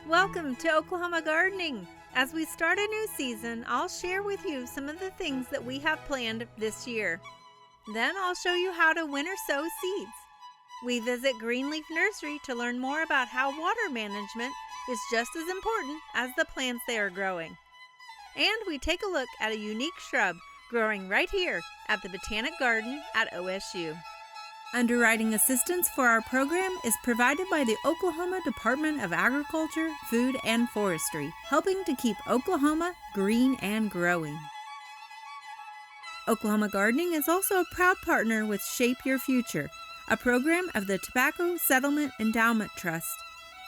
Welcome to Oklahoma Gardening. As we start a new season, I'll share with you some of the things that we have planned this year. Then I'll show you how to winter sow seeds. We visit Greenleaf Nursery to learn more about how water management is just as important as the plants they are growing. And we take a look at a unique shrub growing right here at the Botanic Garden at OSU. Underwriting assistance for our program is provided by the Oklahoma Department of Agriculture, Food, and Forestry, helping to keep Oklahoma green and growing. Oklahoma Gardening is also a proud partner with Shape Your Future, a program of the Tobacco Settlement Endowment Trust.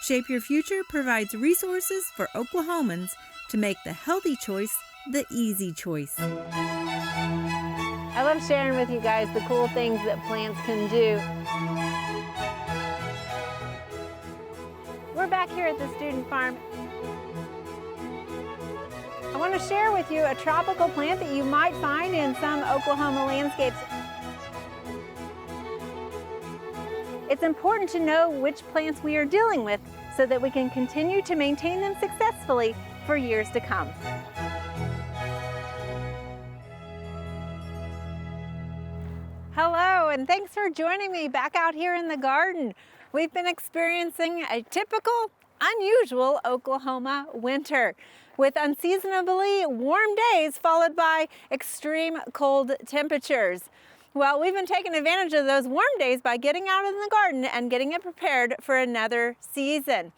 Shape Your Future provides resources for Oklahomans to make the healthy choice the easy choice. I love sharing with you guys the cool things that plants can do. We're back here at the student farm. I want to share with you a tropical plant that you might find in some Oklahoma landscapes. It's important to know which plants we are dealing with so that we can continue to maintain them successfully for years to come. Hello, and thanks for joining me back out here in the garden. We've been experiencing a typical, unusual Oklahoma winter with unseasonably warm days followed by extreme cold temperatures. Well, we've been taking advantage of those warm days by getting out in the garden and getting it prepared for another season.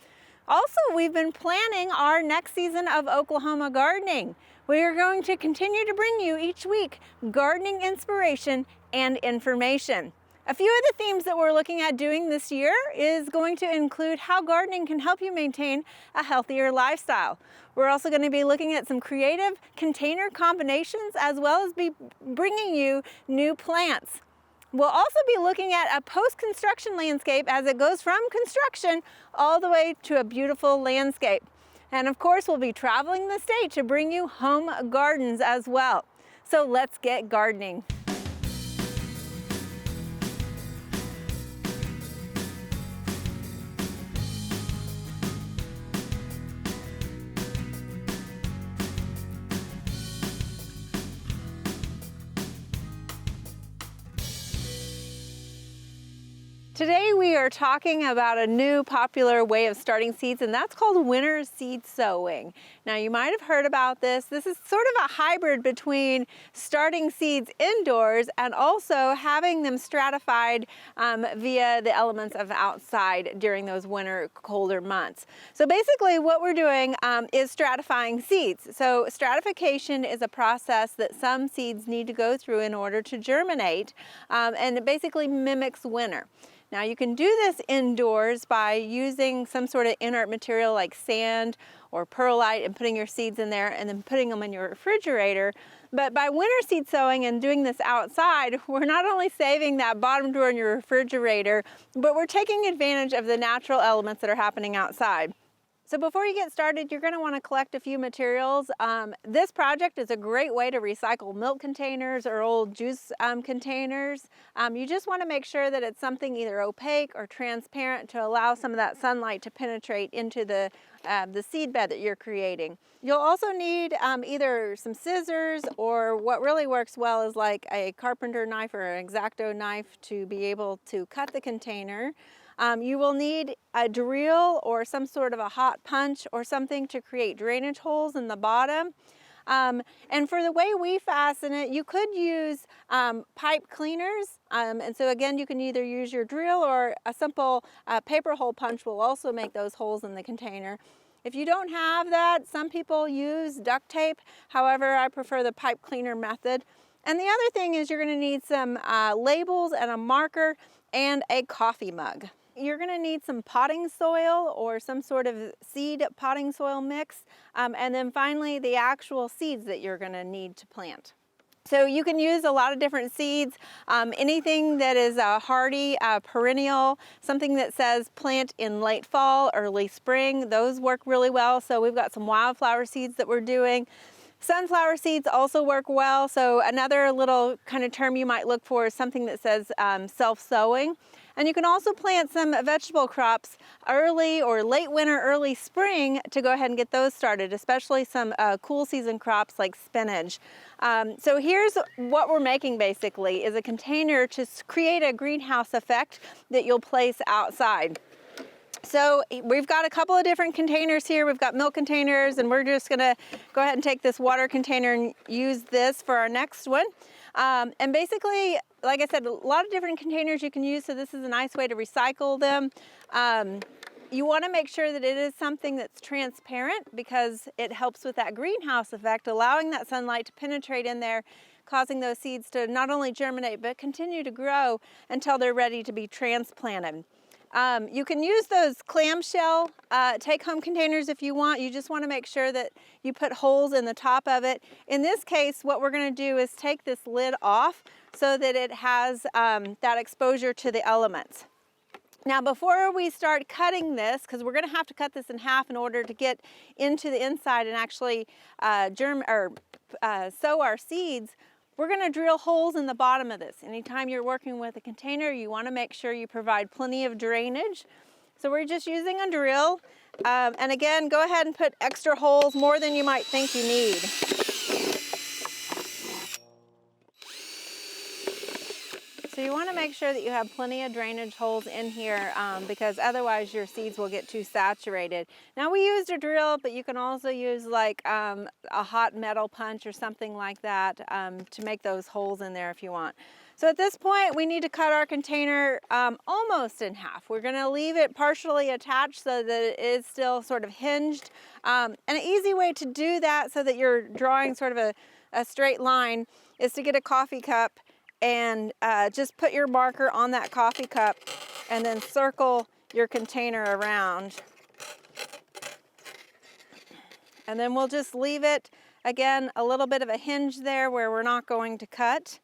Also, we've been planning our next season of Oklahoma Gardening. We are going to continue to bring you each week gardening inspiration and information. A few of the themes that we're looking at doing this year is going to include how gardening can help you maintain a healthier lifestyle. We're also going to be looking at some creative container combinations as well as be bringing you new plants. We'll also be looking at a post-construction landscape as it goes from construction all the way to a beautiful landscape. And of course, we'll be traveling the state to bring you home gardens as well. So let's get gardening. Today we are talking about a new popular way of starting seeds, and that's called winter seed sowing. Now you might have heard about this. This is sort of a hybrid between starting seeds indoors and also having them stratified via the elements of outside during those winter colder months. So basically what we're doing is stratifying seeds. So stratification is a process that some seeds need to go through in order to germinate, and it basically mimics winter. Now you can do this indoors by using some sort of inert material like sand or perlite and putting your seeds in there and then putting them in your refrigerator. But by winter seed sowing and doing this outside, we're not only saving that bottom drawer in your refrigerator, but we're taking advantage of the natural elements that are happening outside. So before you get started, you're going to want to collect a few materials. This project is a great way to recycle milk containers or old juice containers. You just want to make sure that it's something either opaque or transparent to allow some of that sunlight to penetrate into the seed bed that you're creating. You'll also need either some scissors, or what really works well is like a carpenter knife or an X-Acto knife to be able to cut the container. You will need a drill or some sort of a hot punch or something to create drainage holes in the bottom. And for the way we fasten it, you could use pipe cleaners. And so again, you can either use your drill, or a simple paper hole punch will also make those holes in the container. If you don't have that, some people use duct tape. However, I prefer the pipe cleaner method. And the other thing is you're going to need some labels and a marker and a coffee mug. You're going to need some potting soil or some sort of seed potting soil mix, and then finally the actual seeds that you're going to need to plant. So you can use a lot of different seeds, anything that is a hardy, perennial, something that says plant in late fall, early spring, those work really well. So we've got some wildflower seeds that we're doing. Sunflower seeds also work well. So another little kind of term you might look for is something that says self-sowing. And you can also plant some vegetable crops early or late winter, early spring to go ahead and get those started, especially some cool season crops like spinach. So here's what we're making basically is a container to create a greenhouse effect that you'll place outside. So we've got a couple of different containers here. We've got milk containers, and we're just gonna go ahead and take this water container and use this for our next one. And basically, like I said, a lot of different containers you can use, so this is a nice way to recycle them. You want to make sure that it is something that's transparent because it helps with that greenhouse effect, allowing that sunlight to penetrate in there, causing those seeds to not only germinate but continue to grow until they're ready to be transplanted. You can use those clamshell take-home containers if you want. You just want to make sure that you put holes in the top of it. In this case, what we're going to do is take this lid off so that it has that exposure to the elements. Now, before we start cutting this, because we're going to have to cut this in half in order to get into the inside and actually sow our seeds, we're going to drill holes in the bottom of this. Anytime you're working with a container, you want to make sure you provide plenty of drainage. So we're just using a drill. And again, go ahead and put extra holes, more than you might think you need. So you want to make sure that you have plenty of drainage holes in here because otherwise your seeds will get too saturated. Now we used a drill, but you can also use like a hot metal punch or something like that to make those holes in there if you want. So at this point we need to cut our container almost in half. We're going to leave it partially attached so that it is still sort of hinged. And an easy way to do that so that you're drawing sort of a straight line is to get a coffee cup and just put your marker on that coffee cup and then circle your container around. And then we'll just leave it, again, a little bit of a hinge there where we're not going to cut.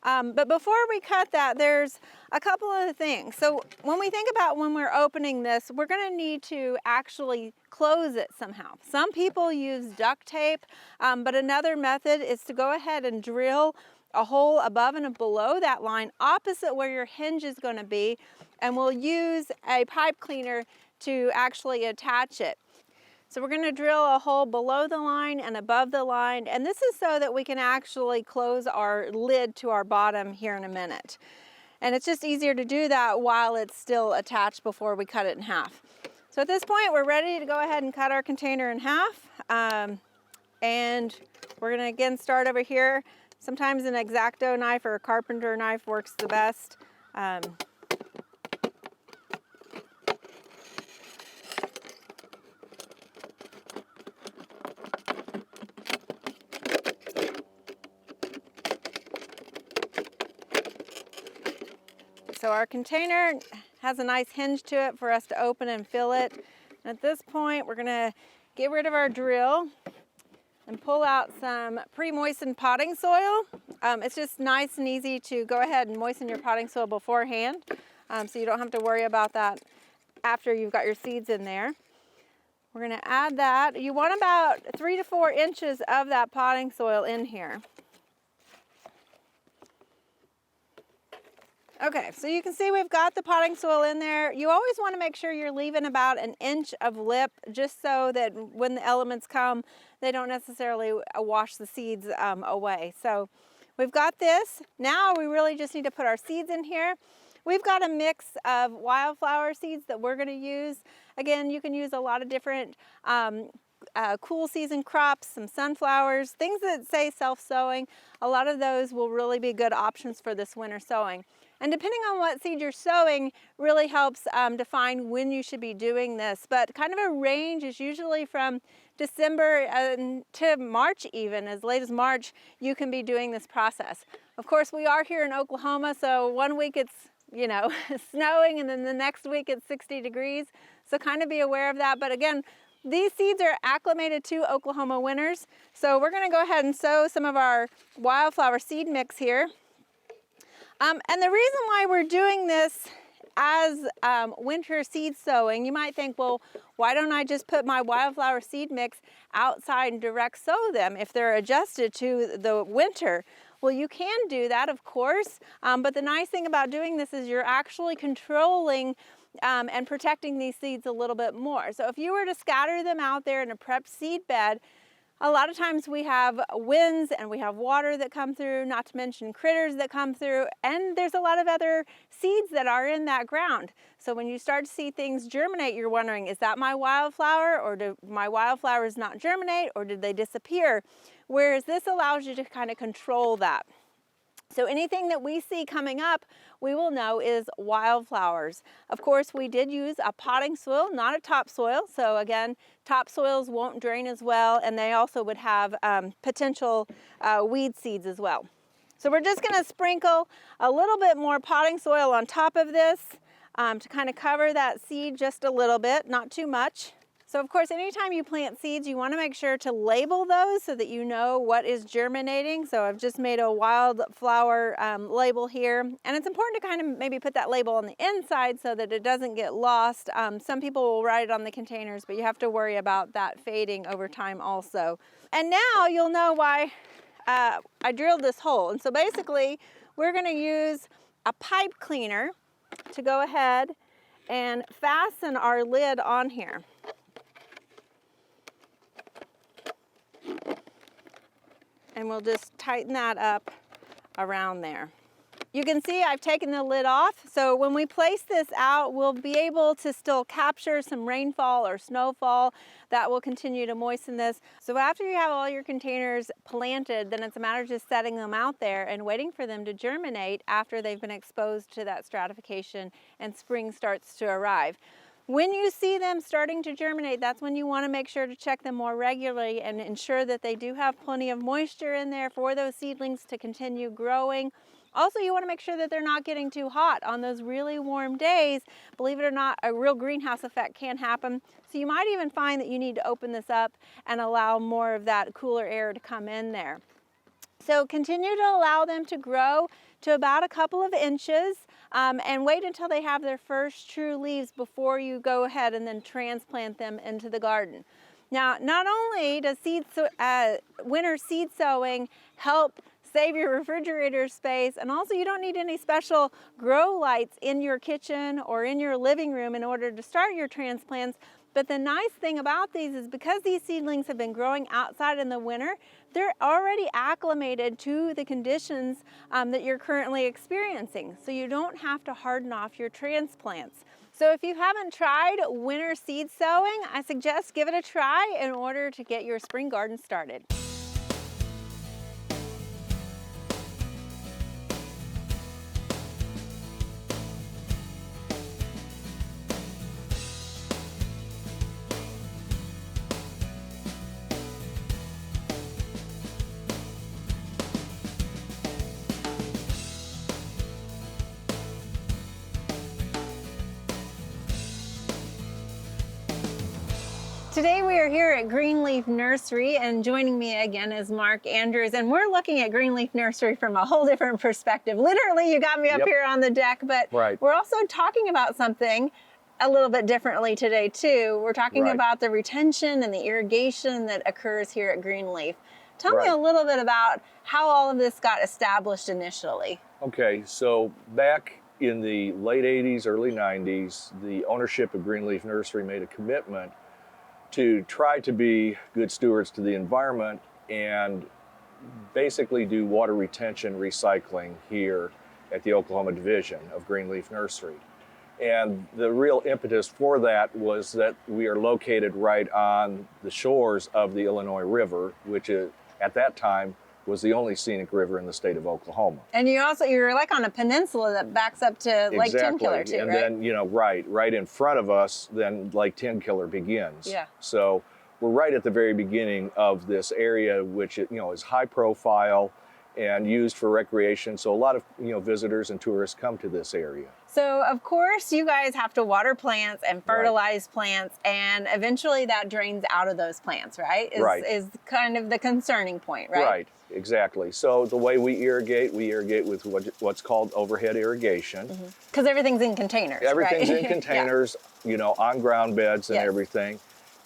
But before we cut that, there's a couple of things. So when we think about when we're opening this, we're going to need to actually close it somehow. Some people use duct tape, but another method is to go ahead and drill a hole above and below that line opposite where your hinge is going to be, and we'll use a pipe cleaner to actually attach it. So we're going to drill a hole below the line and above the line, and this is so that we can actually close our lid to our bottom here in a minute. And it's just easier to do that while it's still attached before we cut it in half. So at this point we're ready to go ahead and cut our container in half, and we're going to again start over here. Sometimes an X-Acto knife or a carpenter knife works the best. So our container has a nice hinge to it for us to open and fill it. And at this point, we're gonna get rid of our drill and pull out some pre-moistened potting soil. It's just nice and easy to go ahead and moisten your potting soil beforehand, so you don't have to worry about that after you've got your seeds in there. We're gonna add that. You want about 3 to 4 inches of that potting soil in here. Okay, so you can see we've got the potting soil in there. You always want to make sure you're leaving about an inch of lip just so that when the elements come, they don't necessarily wash the seeds away. So we've got this. Now we really just need to put our seeds in here. We've got a mix of wildflower seeds that we're going to use. Again, you can use a lot of different cool season crops, some sunflowers, things that say self-sowing. A lot of those will really be good options for this winter sowing. And depending on what seed you're sowing really helps define when you should be doing this. But kind of a range is usually from December to March even. As late as March, you can be doing this process. Of course, we are here in Oklahoma, so one week it's, you know, snowing, and then the next week it's 60 degrees. So kind of be aware of that. But again, these seeds are acclimated to Oklahoma winters. So we're gonna go ahead and sow some of our wildflower seed mix here. And the reason why we're doing this as winter seed sowing, you might think, well, why don't I just put my wildflower seed mix outside and direct sow them if they're adjusted to the winter? Well, you can do that, of course, but the nice thing about doing this is you're actually controlling and protecting these seeds a little bit more. So if you were to scatter them out there in a prepped seed bed, a lot of times we have winds and we have water that come through, not to mention critters that come through, and there's a lot of other seeds that are in that ground. So when you start to see things germinate, you're wondering, is that my wildflower, or do my wildflowers not germinate, or did they disappear? Whereas this allows you to kind of control that. So anything that we see coming up, we will know is wildflowers. Of course, we did use a potting soil, not a topsoil. So again, topsoils won't drain as well, and they also would have potential weed seeds as well. So we're just gonna sprinkle a little bit more potting soil on top of this to kind of cover that seed just a little bit, not too much. So of course, anytime you plant seeds, you want to make sure to label those so that you know what is germinating. So I've just made a wildflower label here, and it's important to kind of maybe put that label on the inside so that it doesn't get lost. Some people will write it on the containers, but you have to worry about that fading over time also. And now you'll know why I drilled this hole. And so basically, we're going to use a pipe cleaner to go ahead and fasten our lid on here. And we'll just tighten that up around there. You can see I've taken the lid off, so when we place this out, we'll be able to still capture some rainfall or snowfall that will continue to moisten this. So after you have all your containers planted, then it's a matter of just setting them out there and waiting for them to germinate after they've been exposed to that stratification and spring starts to arrive. When you see them starting to germinate, that's when you want to make sure to check them more regularly and ensure that they do have plenty of moisture in there for those seedlings to continue growing. Also, you want to make sure that they're not getting too hot on those really warm days. Believe it or not, a real greenhouse effect can happen. So you might even find that you need to open this up and allow more of that cooler air to come in there. So continue to allow them to grow to about a couple of inches and wait until they have their first true leaves before you go ahead and then transplant them into the garden. Now, not only does winter seed sowing help save your refrigerator space, and also you don't need any special grow lights in your kitchen or in your living room in order to start your transplants. But the nice thing about these is because these seedlings have been growing outside in the winter, they're already acclimated to the conditions that you're currently experiencing. So you don't have to harden off your transplants. So if you haven't tried winter seed sowing, I suggest give it a try in order to get your spring garden started. Today we are here at Greenleaf Nursery, and joining me again is Mark Andrews, and we're looking at Greenleaf Nursery from a whole different perspective. Literally, you got me up here on the deck, but we're also talking about something a little bit differently today too. We're talking about the retention and the irrigation that occurs here at Greenleaf. Tell me a little bit about how all of this got established initially. Okay, so back in the late 80s, early 90s, the ownership of Greenleaf Nursery made a commitment to try to be good stewards to the environment and basically do water retention recycling here at the Oklahoma division of Greenleaf Nursery. And the real impetus for that was that we are located right on the shores of the Illinois River, which at that time was the only scenic river in the state of Oklahoma. And you're like on a peninsula that backs up to Lake Tenkiller too, and right? then, right in front of us, then Lake Tenkiller begins. Yeah. So we're right at the very beginning of this area, which is high profile. and used for recreation. So a lot of visitors and tourists come to this area. So of course you guys have to water plants and fertilize plants, and eventually that drains out of those plants, right? Is kind of the concerning point, right? Right, exactly. So the way we irrigate with what's called overhead irrigation. Because everything's in containers. Everything's right? in containers, on ground beds and everything.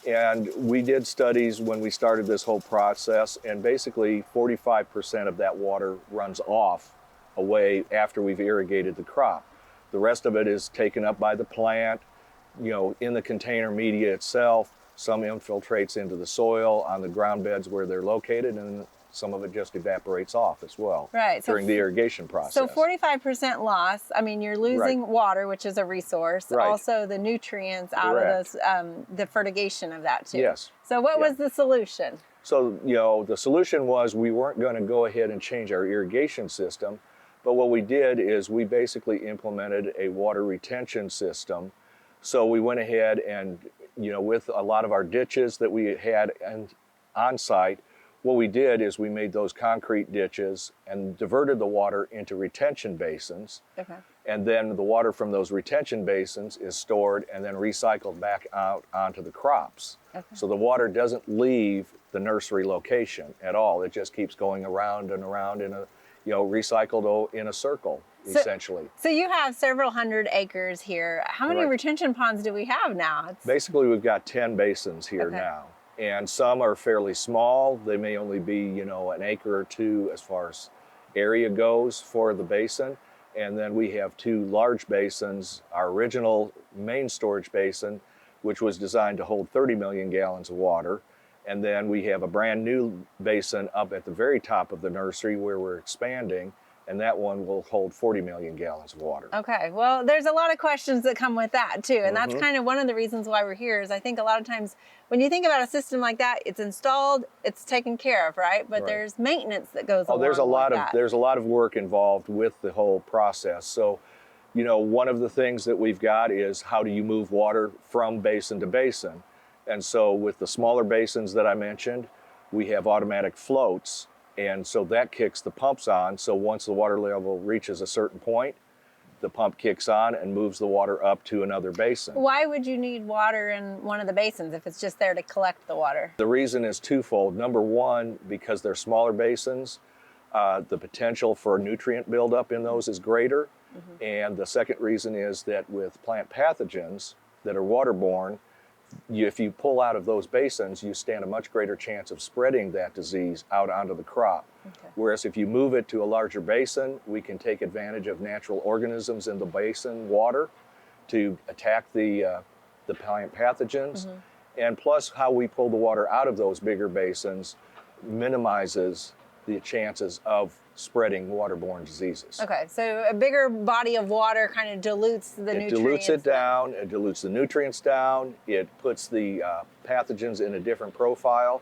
And we did studies when we started this whole process, and basically 45% of that water runs off away after we've irrigated the crop. The rest of it is taken up by the plant, in the container media itself. Some infiltrates into the soil on the ground beds where they're located, and some of it just evaporates off as well during the irrigation process. So 45% loss, I mean, you're losing water, which is a resource, also the nutrients out of those, the fertigation of that too. Yes. So what was the solution? So, the solution was we weren't going to go ahead and change our irrigation system, but what we did is we basically implemented a water retention system. So we went ahead and, with a lot of our ditches that we had on site, what we did is we made those concrete ditches and diverted the water into retention basins. Okay. And then the water from those retention basins is stored and then recycled back out onto the crops. Okay. So the water doesn't leave the nursery location at all. It just keeps going around and around in a, recycled in a circle, essentially. So you have several hundred acres here. How many retention ponds do we have now? Basically, we've got 10 basins here now. And some are fairly small. They may only be, an acre or two as far as area goes for the basin. And then we have 2 large basins, our original main storage basin, which was designed to hold 30 million gallons of water. And then we have a brand new basin up at the very top of the nursery where we're expanding, and that one will hold 40 million gallons of water. Okay, well, there's a lot of questions that come with that too, and that's kind of one of the reasons why we're here. Is I think a lot of times when you think about a system like that, it's installed, it's taken care of, right? But there's maintenance that goes along there's a lot with of that. There's a lot of work involved with the whole process. So, one of the things that we've got is how do you move water from basin to basin? And so with the smaller basins that I mentioned, we have automatic floats. And so that kicks the pumps on. So once the water level reaches a certain point, the pump kicks on and moves the water up to another basin. Why would you need water in one of the basins if it's just there to collect the water? The reason is twofold. Number one, because they're smaller basins, the potential for nutrient buildup in those is greater. And the second reason is that with plant pathogens that are waterborne, if you pull out of those basins, you stand a much greater chance of spreading that disease out onto the crop. Okay. Whereas if you move it to a larger basin, we can take advantage of natural organisms in the basin water to attack the plant pathogens. And plus, how we pull the water out of those bigger basins minimizes the chances of spreading waterborne diseases. Okay, so a bigger body of water kind of dilutes the nutrients. It dilutes it down, it dilutes the nutrients down, it puts the pathogens in a different profile.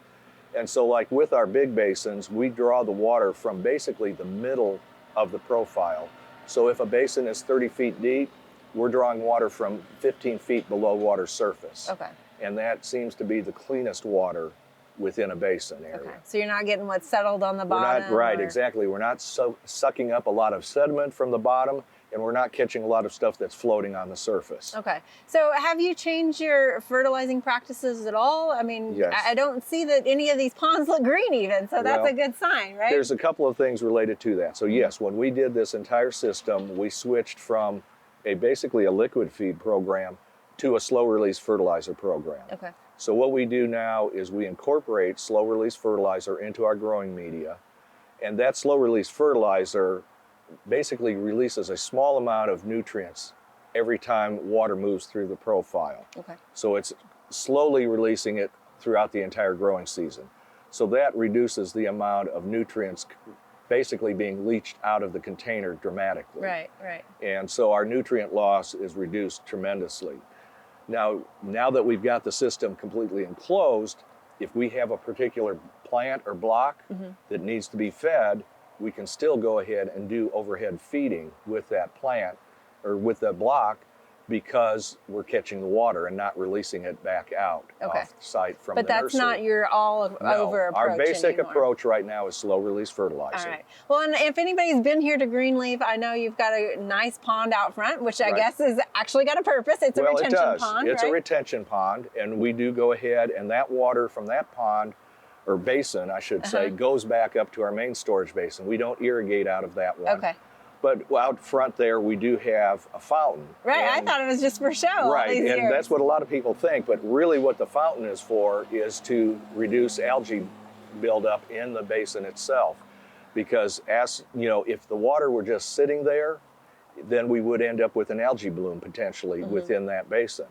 And so like with our big basins, we draw the water from basically the middle of the profile. So if a basin is 30 feet deep, we're drawing water from 15 feet below water surface. Okay. And that seems to be the cleanest water within a basin area. Okay. So you're not getting what's settled on the bottom? Exactly. We're not sucking up a lot of sediment from the bottom, and we're not catching a lot of stuff that's floating on the surface. Okay. So have you changed your fertilizing practices at all? I mean, yes. I don't see that any of these ponds look green even, so that's a good sign, right? There's a couple of things related to that. So yes, when we did this entire system, we switched from basically a liquid feed program to a slow release fertilizer program. Okay. So what we do now is we incorporate slow release fertilizer into our growing media, and that slow release fertilizer basically releases a small amount of nutrients every time water moves through the profile. Okay. So it's slowly releasing it throughout the entire growing season. So that reduces the amount of nutrients basically being leached out of the container dramatically. Right, right. And so our nutrient loss is reduced tremendously. Now that we've got the system completely enclosed, if we have a particular plant or block that needs to be fed, we can still go ahead and do overhead feeding with that plant or with that block because we're catching the water and not releasing it back out off site from but the that's nursery. not your all over approach our basic anymore. approach right now is slow release fertilizer. All right. Well, and if anybody's been here to Greenleaf, I know you've got a nice pond out front, which I guess is actually got a purpose. It's a retention pond, It's right? a retention pond, and we do go ahead, and that water from that pond, or basin, I should say, goes back up to our main storage basin. We don't irrigate out of that one. Okay. But out front there, we do have a fountain. Right, I thought it was just for show. All these and years. that's what a lot of people think, but really what the fountain is for is to reduce algae buildup in the basin itself. Because as you know, if the water were just sitting there, then we would end up with an algae bloom potentially within that basin.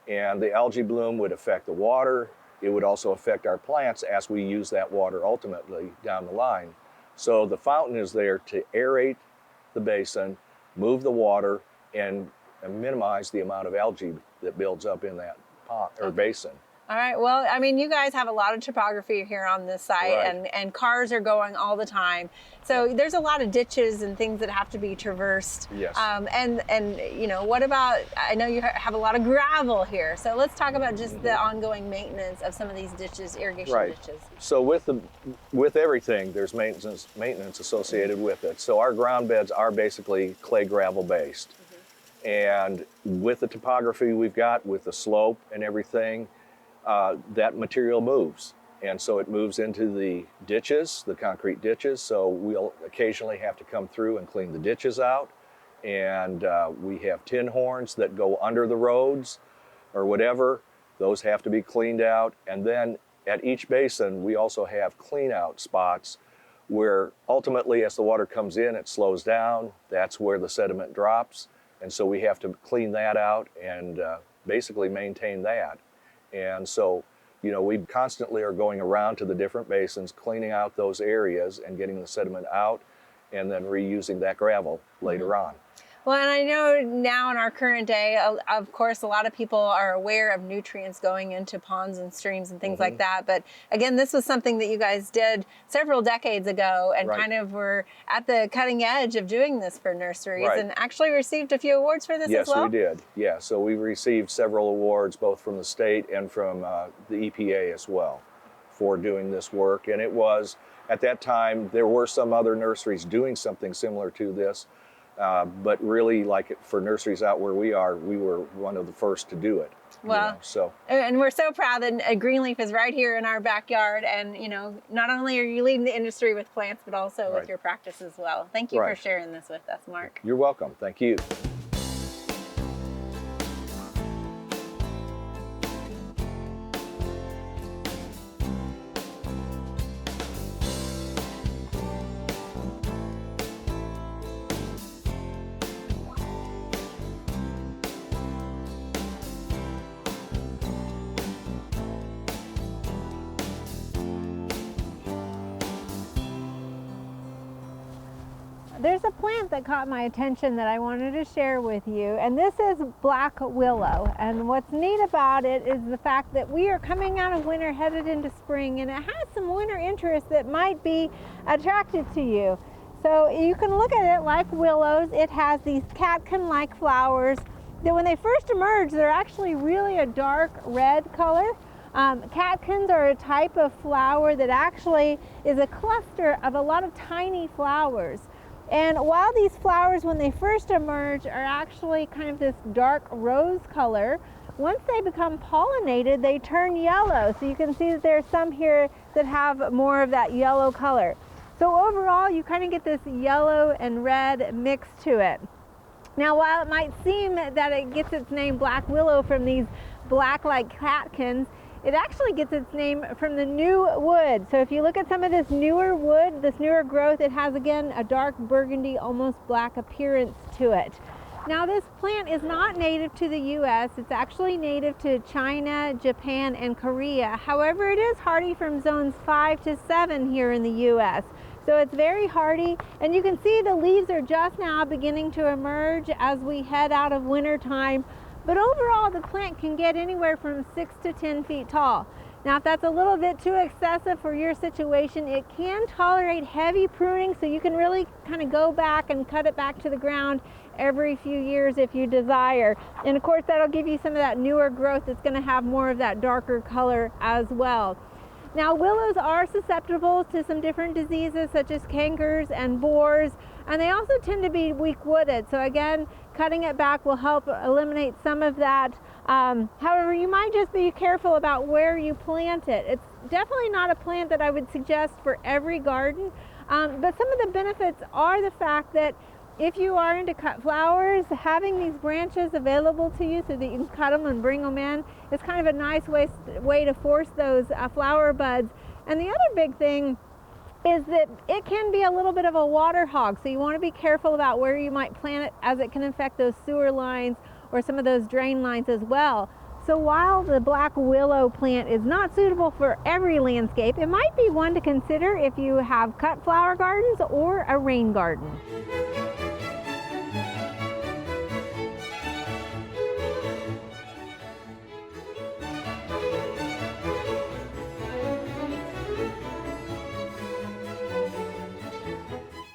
And the algae bloom would affect the water. It would also affect our plants as we use that water ultimately down the line. So the fountain is there to aerate the basin, move the water, and minimize the amount of algae that builds up in that pond or basin. All right. Well, I mean, you guys have a lot of topography here on this site, and cars are going all the time. So there's a lot of ditches and things that have to be traversed. Yes. And you know, what about? I know you have a lot of gravel here. So let's talk about just the ongoing maintenance of some of these ditches, irrigation ditches. So with everything, there's maintenance associated with it. So our ground beds are basically clay gravel based, and with the topography we've got, with the slope and everything. That material moves, and so it moves into the ditches, the concrete ditches. So we'll occasionally have to come through and clean the ditches out, and we have tin horns that go under the roads or whatever. Those have to be cleaned out, and then at each basin we also have clean out spots where ultimately as the water comes in it slows down. That's where the sediment drops, and so we have to clean that out and basically maintain that. And so, you know, we constantly are going around to the different basins, cleaning out those areas and getting the sediment out, and then reusing that gravel later on. Well, and I know now in our current day, of course, a lot of people are aware of nutrients going into ponds and streams and things like that. But again, this was something that you guys did several decades ago and kind of were at the cutting edge of doing this for nurseries and actually received a few awards for this as well? Yes, we did. Yeah, so we received several awards both from the state and from the EPA as well for doing this work. And it was, at that time, there were some other nurseries doing something similar to this. But really, like for nurseries out where we are, we were one of the first to do it. Well, and we're so proud that Greenleaf is right here in our backyard. And, you know, not only are you leading the industry with plants, but also with your practice as well. Thank you for sharing this with us, Mark. You're welcome. Thank you. There's a plant that caught my attention that I wanted to share with you, and this is black willow. And what's neat about it is the fact that we are coming out of winter, headed into spring, and it has some winter interest that might be attracted to you. So you can look at it like willows. It has these catkin-like flowers that when they first emerge, they're actually really a dark red color. Catkins are a type of flower that actually is a cluster of a lot of tiny flowers. And while these flowers, when they first emerge, are actually kind of this dark rose color, once they become pollinated, they turn yellow. So you can see that there's some here that have more of that yellow color. So overall, you kind of get this yellow and red mix to it. Now, while it might seem that it gets its name black willow from these black-like catkins, it actually gets its name from the new wood. So if you look at some of this newer wood, this newer growth, it has again a dark burgundy, almost black appearance to it. Now this plant is not native to the US. It's actually native to China, Japan, and Korea. However, it is hardy from zones 5 to 7 here in the US. So it's very hardy, and you can see the leaves are just now beginning to emerge as we head out of winter time. But overall, the plant can get anywhere from 6 to 10 feet tall. Now, if that's a little bit too excessive for your situation, it can tolerate heavy pruning, so you can really kind of go back and cut it back to the ground every few years if you desire. And of course, that'll give you some of that newer growth that's going to have more of that darker color as well. Now, willows are susceptible to some different diseases such as cankers and borers, and they also tend to be weak-wooded. So again, cutting it back will help eliminate some of that. However, you might just be careful about where you plant it. It's definitely not a plant that I would suggest for every garden, but some of the benefits are the fact that if you are into cut flowers, having these branches available to you so that you can cut them and bring them in is kind of a nice way to force those flower buds. And the other big thing is that it can be a little bit of a water hog, so you want to be careful about where you might plant it, as it can affect those sewer lines or some of those drain lines as well. So while the black willow plant is not suitable for every landscape, it might be one to consider if you have cut flower gardens or a rain garden.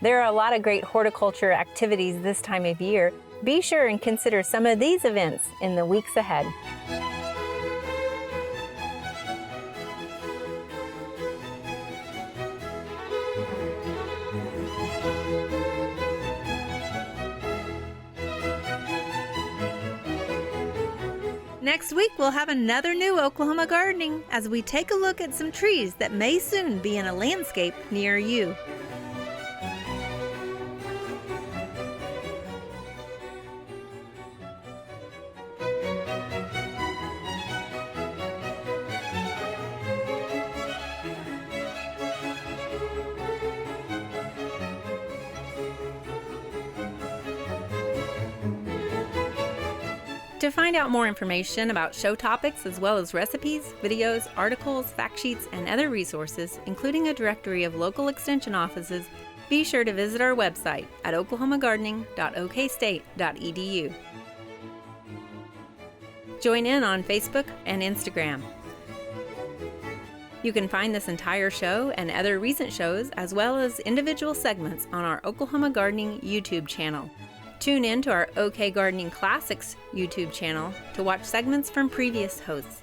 There are a lot of great horticulture activities this time of year. Be sure and consider some of these events in the weeks ahead. Next week, we'll have another new Oklahoma Gardening as we take a look at some trees that may soon be in a landscape near you. To find out more information about show topics as well as recipes, videos, articles, fact sheets, and other resources, including a directory of local extension offices, be sure to visit our website at oklahomagardening.okstate.edu. Join in on Facebook and Instagram. You can find this entire show and other recent shows as well as individual segments on our Oklahoma Gardening YouTube channel. Tune in to our OK Gardening Classics YouTube channel to watch segments from previous hosts.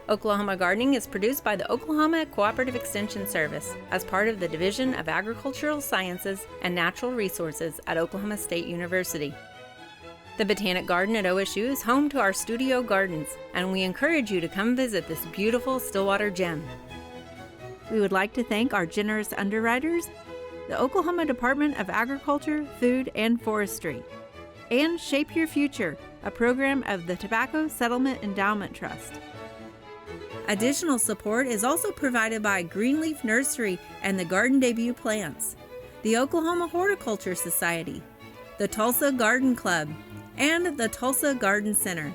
Oklahoma Gardening is produced by the Oklahoma Cooperative Extension Service as part of the Division of Agricultural Sciences and Natural Resources at Oklahoma State University. The Botanic Garden at OSU is home to our studio gardens, and we encourage you to come visit this beautiful Stillwater gem. We would like to thank our generous underwriters, the Oklahoma Department of Agriculture, Food, and Forestry, and Shape Your Future, a program of the Tobacco Settlement Endowment Trust. Additional support is also provided by Greenleaf Nursery and the Garden Debut Plants, the Oklahoma Horticulture Society, the Tulsa Garden Club, and the Tulsa Garden Center.